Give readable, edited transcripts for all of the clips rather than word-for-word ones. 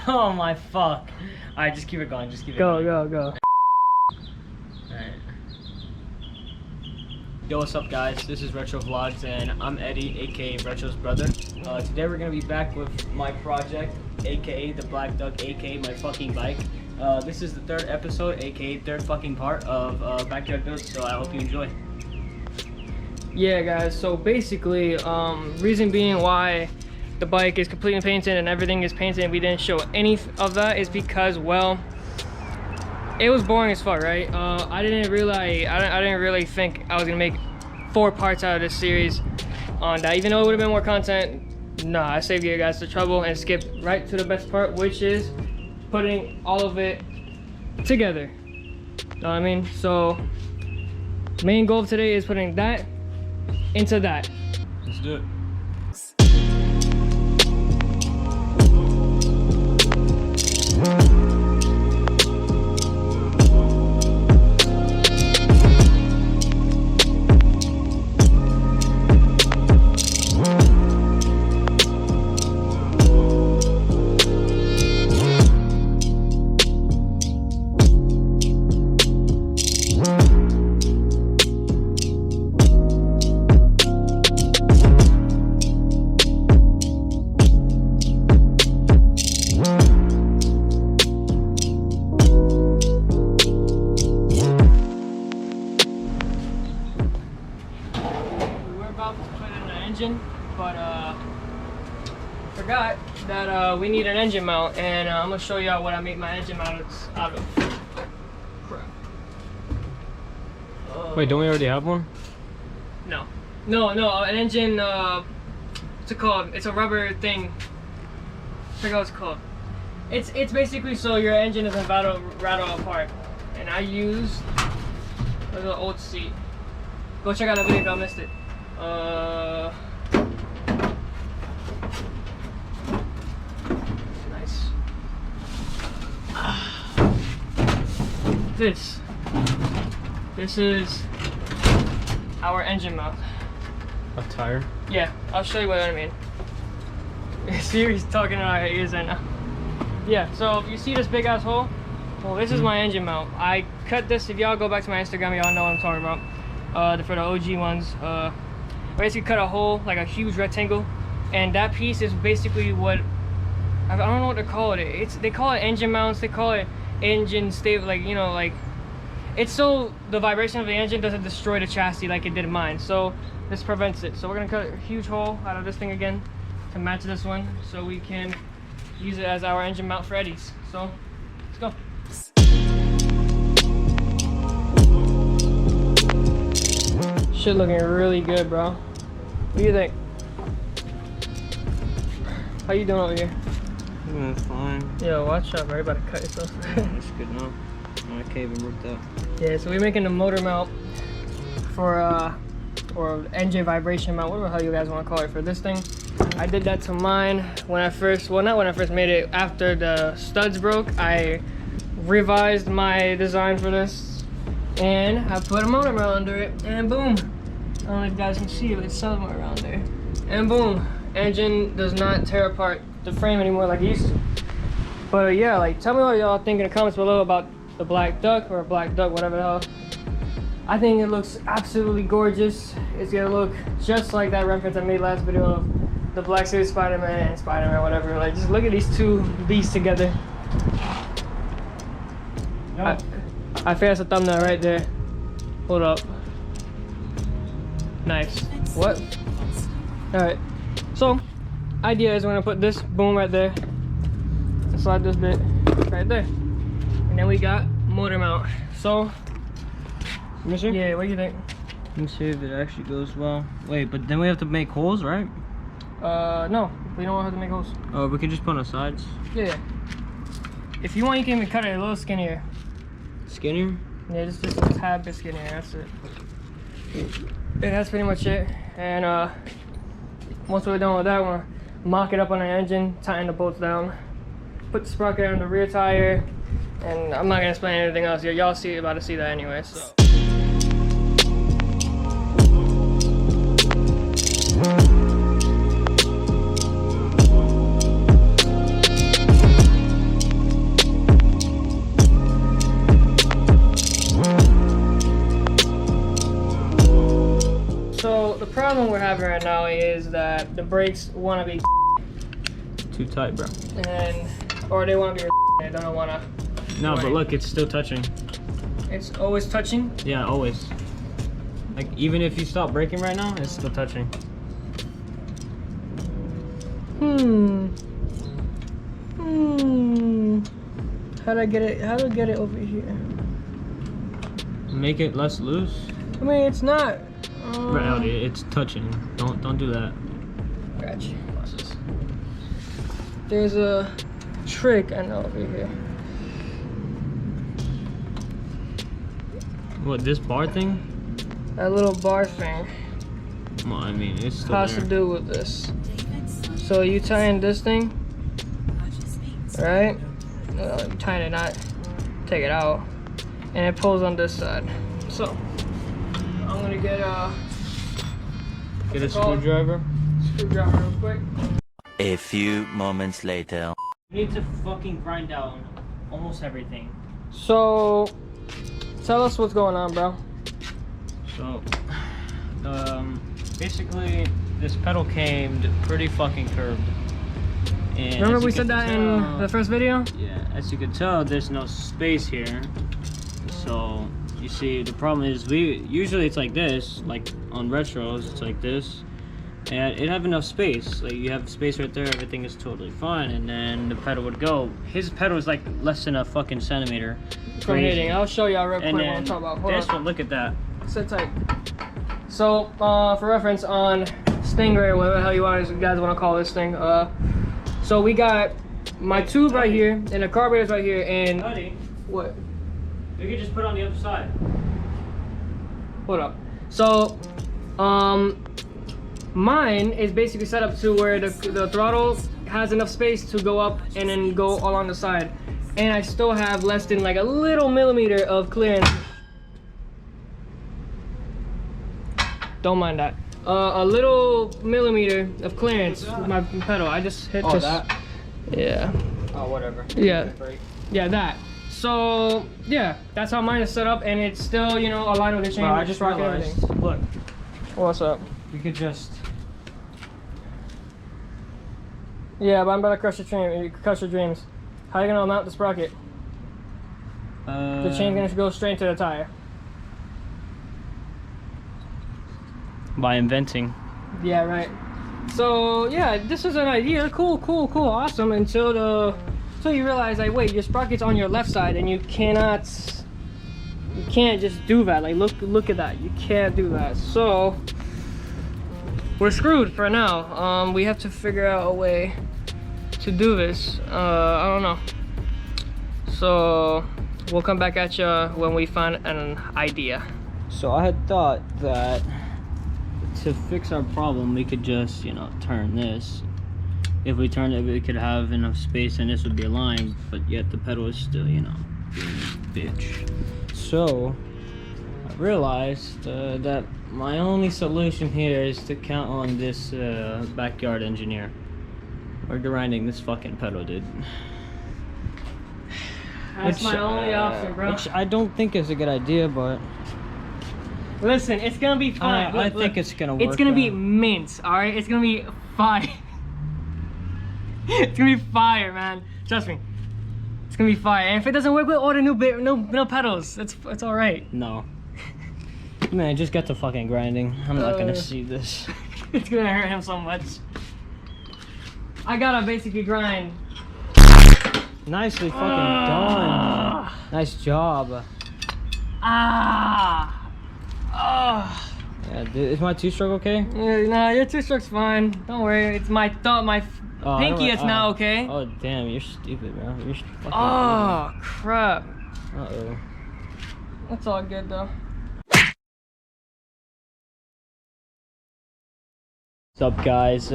Oh my fuck. Alright, just keep it going, just keep it going. Go. Alright. Yo, what's up guys? This is Retro Vlogs and I'm Eddie, aka Retro's brother. Today we're gonna be back with my project, aka the Black Duck, aka my fucking bike. This is the third episode, aka third fucking part of Backyard Builds, so I hope you enjoy. Yeah guys, so basically, reason being why the bike is completely painted and everything is painted and we didn't show any of that is because, well, it was boring as fuck, right? I didn't really think I was gonna make 4 parts out of this series on that, even though it would have been more content. Nah, I saved you guys the trouble and skipped right to the best part, which is putting all of it together. Know what I mean? So main goal of today is putting that into that. Let's do it. But forgot that we need an engine mount, and I'm gonna show y'all what I make my engine mount out of. Crap. Wait, don't we already have one? No, an engine, what's it called? It's a rubber thing. I forgot what it's called. It's basically so your engine doesn't rattle apart. And I used a little old seat. Go check out the video if y'all missed it. Nice. This is our engine mount. A tire? Yeah, I'll show you what I mean. Siri's talking in our ears right now. Yeah, so if you see this big ass hole, well, this is my engine mount. I cut this. If y'all go back to my Instagram, y'all know what I'm talking about. For the OG ones, basically cut a hole, like a huge rectangle, and that piece is basically what I don't know what to call it. They call it engine mounts. They call it engine stable, like, you know, like it's so the vibration of the engine doesn't destroy the chassis like it did mine. So this prevents it. So we're gonna cut a huge hole out of this thing again to match this one, so we can use it as our engine mount for Eddie's. So let's go. Shit looking really good, bro. What do you think? How you doing over here? Yeah, fine. Yo, watch out, bro. You about to cut yourself. That's good enough. My cave and ripped out. Yeah, so we're making the motor mount for or engine vibration mount, whatever the hell you guys want to call it, for this thing. I did that to mine when I first, well, not when I first made it, after the studs broke. I revised my design for this and I put a motor mount under it, and boom. I don't know if you guys can see it, but it's somewhere around there. And boom, engine does not tear apart the frame anymore like it used to. But yeah, like, tell me what y'all think in the comments below about the Black Duck, or Black Duck, whatever the hell. I think it looks absolutely gorgeous. It's gonna look just like that reference I made last video of the Black Series Spider-Man and Spider-Man, whatever. Like, just look at these two beasts together. No. I think that's a thumbnail right there. Hold up. Nice. What? Alright. So, idea is we're gonna put this boom right there. Slide this bit right there. And then we got motor mount. So, yeah, what do you think? Let me see if it actually goes well. Wait, but then we have to make holes, right? No, we don't have to make holes. Oh, we can just put on the sides? Yeah. If you want, you can even cut it a little skinnier. Skinnier? Yeah, just a tad bit skinnier, that's it. And that's pretty much it. And once we're done with that, we're gonna mock it up on the engine, tighten the bolts down, put the sprocket on the rear tire, and I'm not gonna explain anything else. Y'all about to see that anyway, so. problem we're having right now is that the brakes want to be too tight, bro. or they want to be they don't want to. No, but look, it's still touching. It's always touching? Yeah, always. Like, even if you stop braking right now, it's still touching. How do I get it over here? Make it less loose. I mean, it's not. Reality, it's touching. Don't do that. Gotcha. There's a trick I know over here. What, this bar thing? That little bar thing. Well, I mean, it's still has there. to do with this. So you tie in this thing, right? Tie it, not take it out, and it pulls on this side. So I'm gonna get a screwdriver. Screwdriver real quick. A few moments later. You need to fucking grind down almost everything. So tell us what's going on, bro. So, basically, this pedal came pretty fucking curved. And remember we said that in the first video? Yeah, as you can tell, there's no space here. So, you see, the problem is usually it's like this, like on retros, it's like this. And it have enough space. Like, you have space right there, everything is totally fine, and then the pedal would go. His pedal is like less than a fucking centimeter. From hitting. I'll show y'all real quick And what I'm talking about. Hold this on. one, look at that. Sit tight. So, for reference on Stingray, whatever the hell you guys want to call this thing. So we got my tube right here, and the carburetor's right here, and Buddy, what? you could just put it on the other side. Hold up. So, mine is basically set up to where the throttle has enough space to go up and then go along the side, and I still have less than like a little millimeter of clearance. Don't mind that. A little millimeter of clearance with my pedal. I just hit this. That? Yeah. Oh, whatever. Yeah. Yeah, that. So, yeah, that's how mine is set up, and it's still, you know, aligned with the chain. Bro, I just realized, look, What's up? we could just... Yeah, but I'm about to crush your dreams. How are you gonna mount the sprocket? The chain's gonna go straight to the tire. By inventing. Yeah, right. So yeah, this is an idea. Cool, awesome. Until you realize, like, wait, your sprocket's on your left side, and you can't just do that. Like, look at that. You can't do that. So we're screwed for now. We have to figure out a way to do this. I don't know. So we'll come back at you when we find an idea. So I had thought that to fix our problem, we could just, you know, turn this. If we turned it, we could have enough space and this would be aligned, but yet the pedal is still, you know, being a bitch. So I realized that my only solution here is to count on this backyard engineer. We're grinding this fucking pedal, dude. That's my only option, bro. Which I don't think is a good idea, but listen, it's gonna be fine. I think it's gonna work. It's gonna be mint, alright? It's gonna be fire. It's gonna be fire, man. Trust me. It's gonna be fire. And if it doesn't work, we'll order no pedals. It's alright. No. Man, just get to fucking grinding. I'm not gonna see this. It's gonna hurt him so much. I gotta basically grind. Nicely fucking done. Nice job. Yeah, Yeah, dude, is my two-stroke okay? nah, your two-stroke's fine. Don't worry. It's my thumb, my pinky. It's not okay. Oh damn, you're stupid, bro. You're fucking. Oh crap. Uh-oh. That's all good though. What's up, guys?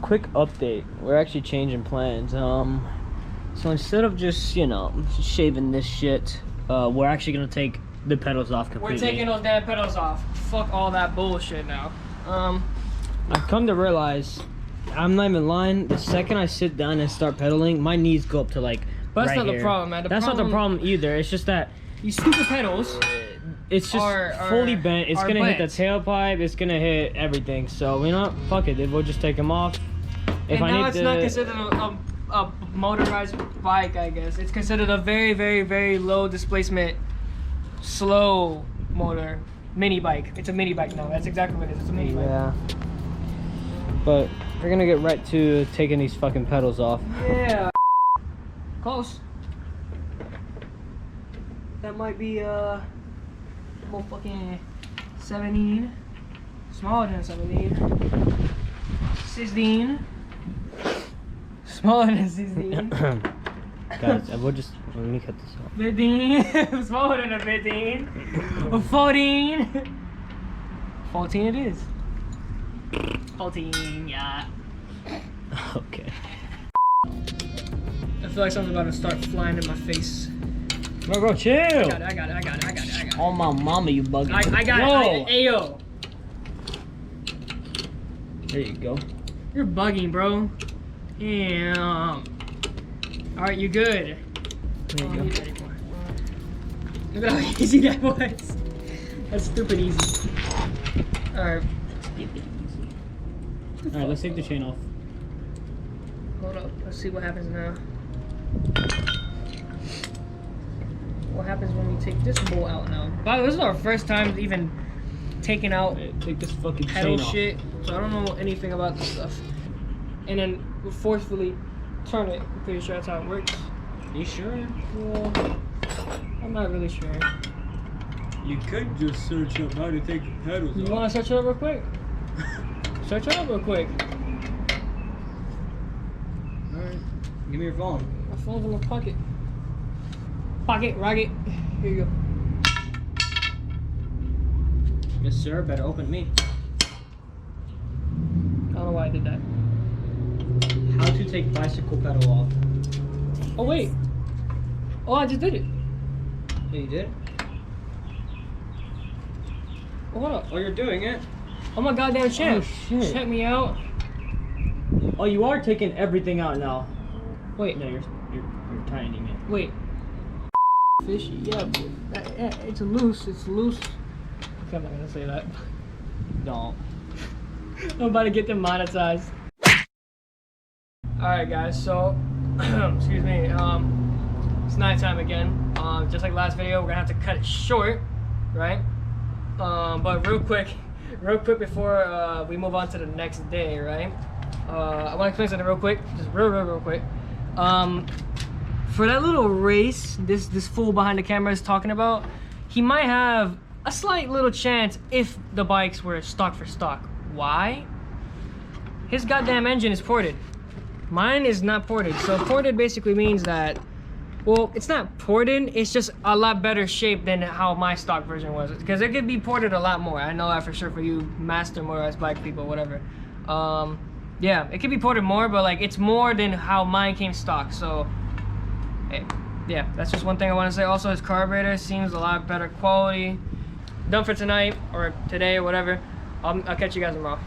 Quick update. We're actually changing plans. So instead of just, you know, shaving this shit, we're actually gonna take the pedals off completely. We're taking those damn pedals off. Fuck all that bullshit now. I've come to realize, I'm not even lying, the second I sit down and start pedaling, my knees go up to like but that's right not here. the problem, man. That's not the problem either. It's just that these stupid pedals. it's just fully bent. It's gonna hit the tailpipe. It's gonna hit everything. So you know what? Fuck it. We'll just take them off. If and I now need it's to... not considered a motorized bike, I guess. It's considered a very, very, very low displacement, slow motor mini bike. It's a mini bike now. That's exactly what it is. It's a mini bike. Yeah. But we're gonna get right to taking these fucking pedals off. Yeah. Close. That might be more fucking 17. Smaller than 17. 16. Smaller than 16. Guys, let me cut this off. 15. Smaller than a 15. 14. 14 it is. 14, yeah. Okay. I feel like something's about to start flying in my face. Bro, chill. I got it. Oh my mama, you bugging. I got it. Ayo. There you go. You're bugging, bro. Damn. Alright, you good. There you go. Look at how easy that was. That's stupid easy. Alright. Alright, let's take the chain off. Hold up. Let's see what happens now. What happens when we take this bolt out now? By the way, this is our first time even taking out Take this fucking pedal chain off. shit. So I don't know anything about this stuff. And then we'll forcefully turn it. I'm pretty sure that's how it works. You sure? Yeah. I'm not really sure. You could just search up how to take the pedals You off. want to search it up real quick? Search it up real quick. Alright. Give me your phone. My phone's in my pocket. Pocket, rocket. Here you go. Yes, sir. Better open me. I don't know why I did that. How to take bicycle pedal off. Oh, wait. Oh, I just did it. Yeah, you did? Oh, hold up. Oh, you're doing it? Oh, my goddamn champ. Oh, shit. Check me out. Oh, you are taking everything out now. Wait. No, you're tightening it. Wait. Fishy. Yeah, but it's loose. It's loose. Okay, I'm not gonna say that. Don't. I'm about to get demonetized. Alright guys, so excuse me, it's nighttime again. Just like last video, we're gonna have to cut it short, right? But real quick before we move on to the next day, right? I wanna explain something real quick, just real quick. For that little race this fool behind the camera is talking about, he might have a slight little chance if the bikes were stock for stock. Why? His goddamn engine is ported. Mine is not ported. So ported basically means that, well, it's not ported, it's just a lot better shape than how my stock version was. Because it could be ported a lot more. I know that for sure for you master motorized bike people, whatever. Yeah, it could be ported more, but like it's more than how mine came stock. So, hey, yeah, that's just one thing I want to say. Also, his carburetor seems a lot better quality. Done for tonight or today or whatever. I'll catch you guys tomorrow.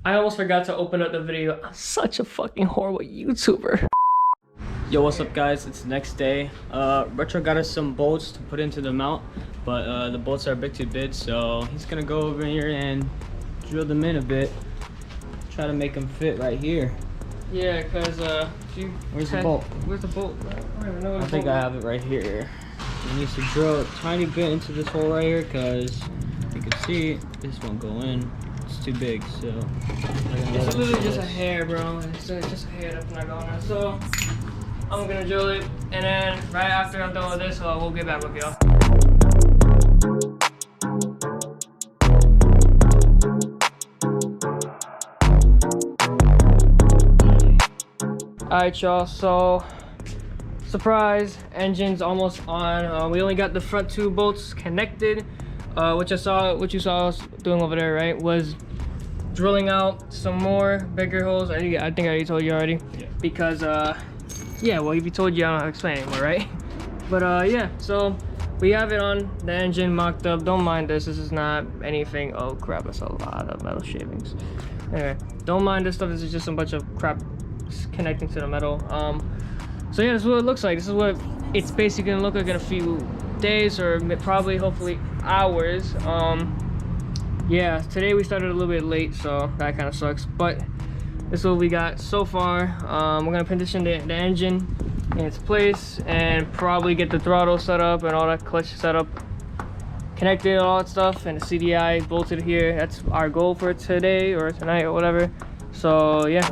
I almost forgot to open up the video. I'm such a fucking horrible YouTuber. Yo, what's up guys? It's the next day. Retro got us some bolts to put into the mount, but the bolts are a bit too big, so he's gonna go over here and drill them in a bit. Try to make them fit right here. Yeah, cause Where's the bolt? Where's the bolt? I don't even know. I think I have it right here. He needs to drill a tiny bit into this hole right here, cause you can see this won't go in. It's too big, so it's literally just a hair, bro. It's just a hair that's not going in. So I'm gonna drill it, and then right after I'm done with this, we'll get back with y'all. Alright, y'all. So surprise, engine's almost on. We only got the front two bolts connected. What you saw us doing over there, right, was drilling out some more bigger holes. I think I already told you already. Yeah. Because yeah, well, if you told you, I don't have to explain anymore, right? But yeah, so we have it on the engine mocked up. Don't mind this. This is not anything. Oh crap, that's a lot of metal shavings. Anyway, don't mind this stuff. This is just a bunch of crap connecting to the metal. So yeah, this is what it looks like. This is what it's basically gonna look like in a few days, or probably hopefully hours. Yeah, today we started a little bit late, so that kind of sucks, but this is what we got so far. We're gonna position the engine in its place and probably get the throttle set up and all that clutch set up, connected, all that stuff, and the CDI bolted here. That's our goal for today or tonight or whatever. So yeah.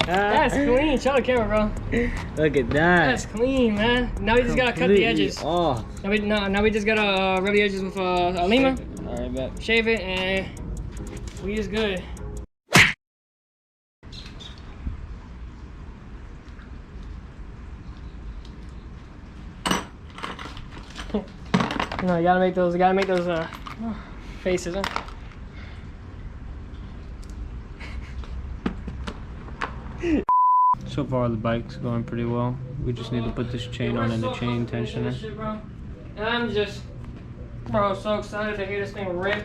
That's clean. Show the camera, bro. Look at that. That's clean, man. Now we just gotta cut the edges. Oh. Now we just gotta rub the edges with a lima. All right, bet. Shave it, and we is good. You know, you gotta make those faces, huh? So far the bike's going pretty well. We just need to put this chain on and the chain tensioner. And I'm just, bro, so excited to hear this thing rip.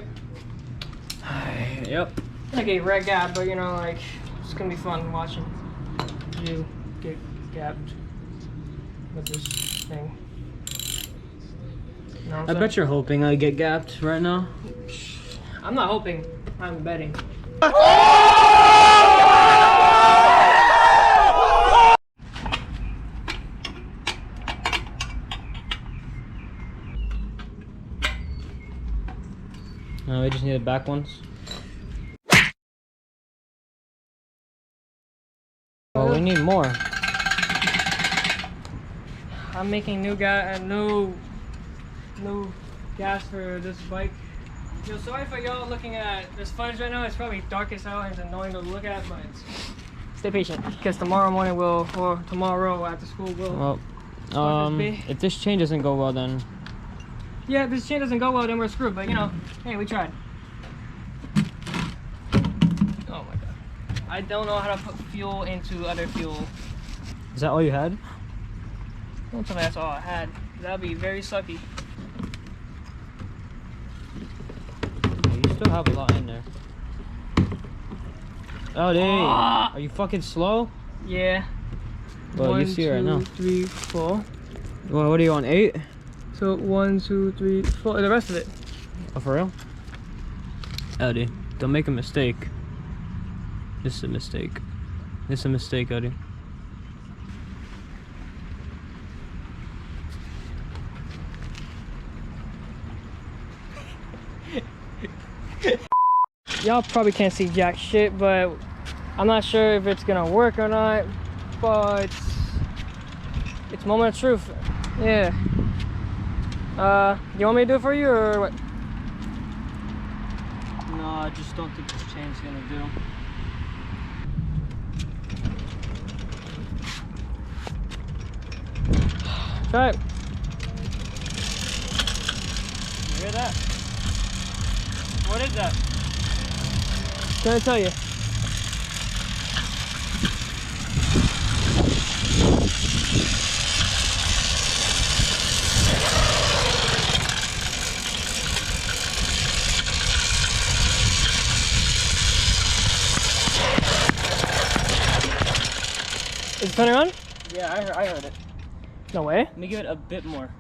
Yep. Like a red gap, but you know, like, it's gonna be fun watching you get gapped with this thing. You know what I'm I bet you're hoping I get gapped right now. I'm not hoping, I'm betting. No, we just need the back ones. Oh, we need more. I'm making new gas for this bike. Yo, sorry for y'all looking at this footage right now. It's probably dark as hell and it's annoying to look at, but stay patient because tomorrow morning or tomorrow after school will. Well, if this chain doesn't go well, then. Yeah, if this chain doesn't go well, then we're screwed. But you know, hey, we tried. Oh my god, I don't know how to put fuel into other fuel. Is that all you had? Don't tell me that's all I had. That'd be very sucky. You still have a lot in there. Oh, dang. Are you fucking slow? Yeah. Well, you see it right now. 1, 2, 3, 4. Well, what are you on, 8? So 1, 2, 3, 4. The rest of it. Oh, for real? Eddie, don't make a mistake. This is a mistake. This is a mistake, Eddie. Y'all probably can't see jack shit, but I'm not sure if it's gonna work or not. But it's moment of truth. Yeah. You want me to do it for you or what? No, I just don't think this chain's gonna do. Try it. You hear that? What is that? Can I tell you? Is it turning on? Yeah, I heard it. No way. Let me give it a bit more.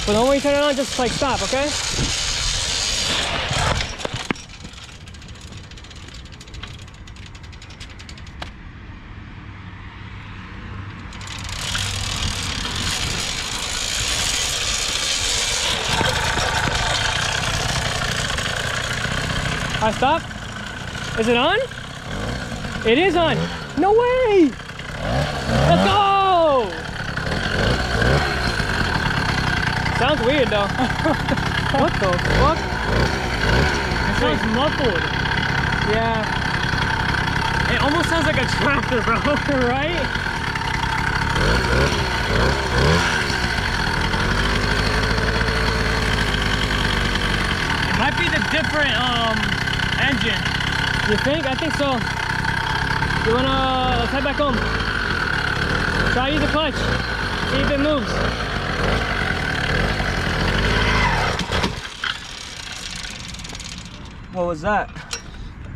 But when you turn it on, just like stop, okay? Alright, stop. Is it on? It is on. No way! Let's go! Sounds weird though. What the fuck? It sounds muffled. Yeah. It almost sounds like a tractor, bro. Right? It might be the different engine. You think? I think so. You wanna, let's head back home. Try to use the clutch. See if it moves. What was that?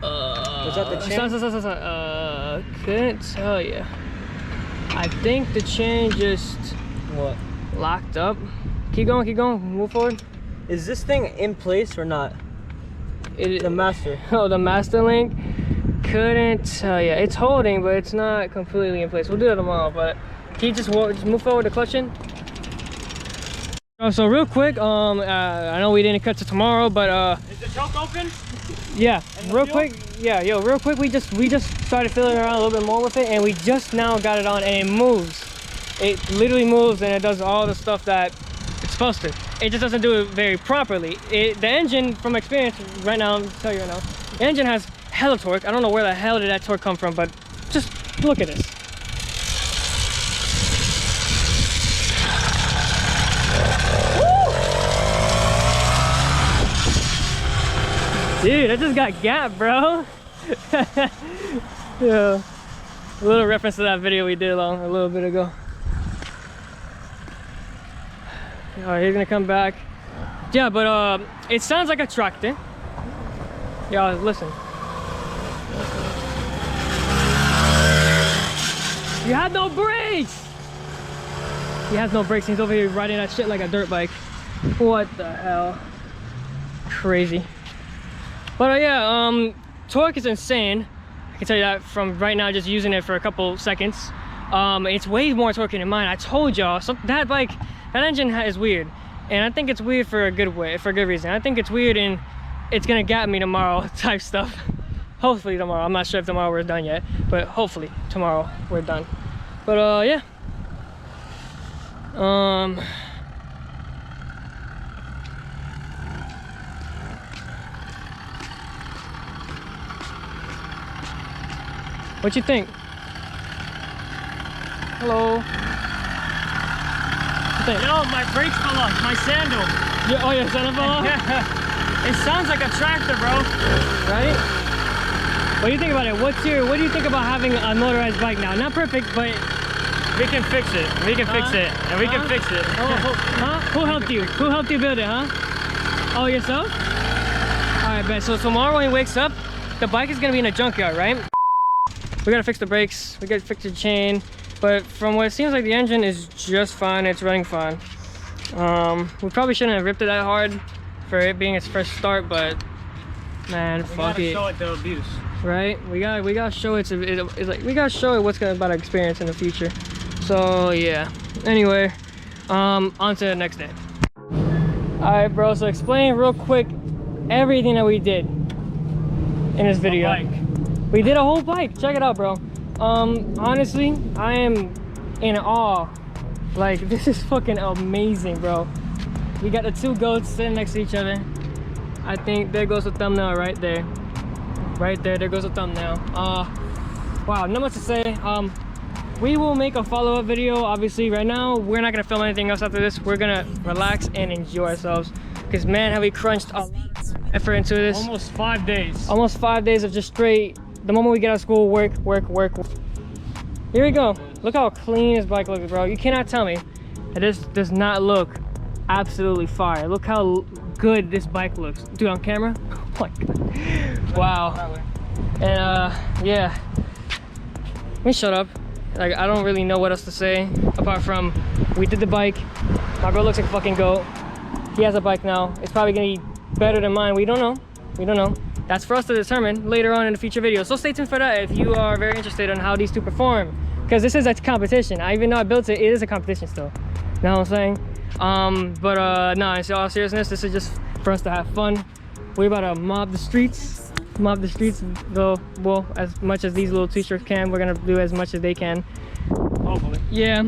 Was that the chain? Couldn't tell you. I think the chain just locked up. Keep going, move forward. Is this thing in place or not? The master. Oh, the master link? Couldn't tell you. It's holding, but it's not completely in place. We'll do it tomorrow, but can you just move forward the clutch in? So real quick, I know we didn't cut to tomorrow, but is the choke open? Yeah, real quick, real quick, we just started fiddling around a little bit more with it, and we just now got it on, and it moves. It literally moves, and it does all the stuff that it's supposed to. It just doesn't do it very properly. The engine, from experience, right now, I'll tell you right now, the engine has hella torque. I don't know where the hell did that torque come from, but just look at this. Dude, I just got gapped, bro. Yeah. A little reference to that video we did a little bit ago. Alright, he's gonna come back. Yeah, but it sounds like a tractor. Y'all listen. You have no brakes! He has no brakes. He's over here riding that shit like a dirt bike. What the hell? Crazy. But yeah, torque is insane. I can tell you that from right now, just using it for a couple seconds. It's way more torque than mine. I told y'all, that bike, that engine is weird. And I think it's weird for a good way, for a good reason. I think it's weird and it's gonna gap me tomorrow type stuff. Hopefully tomorrow. I'm not sure if tomorrow we're done yet, but hopefully tomorrow we're done. But yeah. What you think? Hello. Yo, my brakes fell off. My sandal. Oh, your sandal fell off? Yeah. It sounds like a tractor, bro. Right? What do you think about it? What do you think about having a motorized bike now? Not perfect, but we can fix it. We can fix it. And we can fix it. Huh? Who helped you? Who helped you build it, huh? Oh, yourself? Alright, bet. So tomorrow when he wakes up, the bike is gonna be in a junkyard, right? We gotta fix the brakes, we gotta fix the chain, but from what it seems like the engine is just fine, it's running fine. We probably shouldn't have ripped it that hard for it being its first start, but man, fuck it. We gotta show it the abuse. Right? We gotta show it we gotta show it what's about to experience in the future. So yeah. Anyway, on to the next day. Alright bro, so explain real quick everything that we did in this video. We did a whole bike. Check it out, bro. Honestly, I am in awe. Like, this is fucking amazing, bro. We got the two goats sitting next to each other. I think there goes the thumbnail right there. Right there, there goes the thumbnail. Wow, not much to say. We will make a follow-up video. Obviously, right now, we're not gonna film anything else after this. We're gonna relax and enjoy ourselves. Because, man, have we crunched a lot of effort into this. Almost 5 days. Almost 5 days of just straight. The moment we get out of school, work. Here we go. Look how clean this bike looks, bro. You cannot tell me that this does not look absolutely fire. Look how good this bike looks. Dude, on camera? Oh my God. Wow. And yeah. Let me shut up. Like, I don't really know what else to say apart from we did the bike. My bro looks like a fucking goat. He has a bike now. It's probably gonna be better than mine. We don't know. We don't know. That's for us to determine later on in the future video. So stay tuned for that if you are very interested in how these two perform. Because this is a competition. Even though I built it, it is a competition still. You know what I'm saying? No, in all seriousness, this is just for us to have fun. We're about to mob the streets. mop the streets. Though, well, as much as these little t-shirts can, we're gonna do as much as they can. Hopefully. Yeah.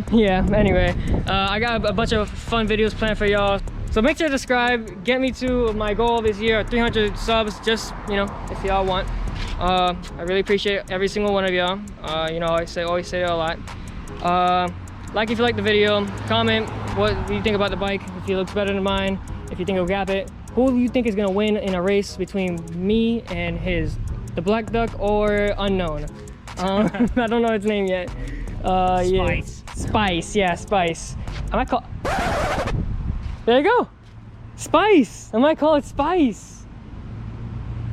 Anyway, I got a bunch of fun videos planned for y'all. So make sure to subscribe. Get me to my goal this year, 300 subs. Just, you know, if y'all want. I really appreciate every single one of y'all. You know, I always say it a lot. Like if you like the video. Comment what you think about the bike. If it looks better than mine. If you think it'll gap it. Who do you think is gonna win in a race between me and the Black Duck or Unknown? I don't know its name yet. Spice. Yeah. Spice, yeah, Spice. I might call. There you go. Spice. I might call it Spice.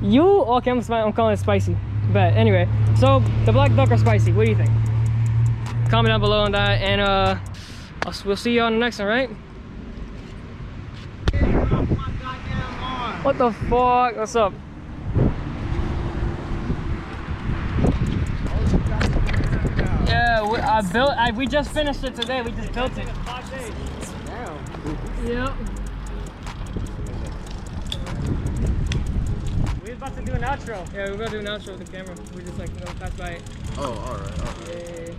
Okay, I'm calling it Spicy. But anyway, so the Black Duck or Spicy? What do you think? Comment down below on that, and we'll see you on the next one, right? What the fuck? What's up? Yeah, we just finished it today. We just built it. 5 days. Damn. Yep. We was about to do an outro. Yeah, we were about to do an outro with the camera. We just like, you know, pass by it. Oh, alright. Yeah.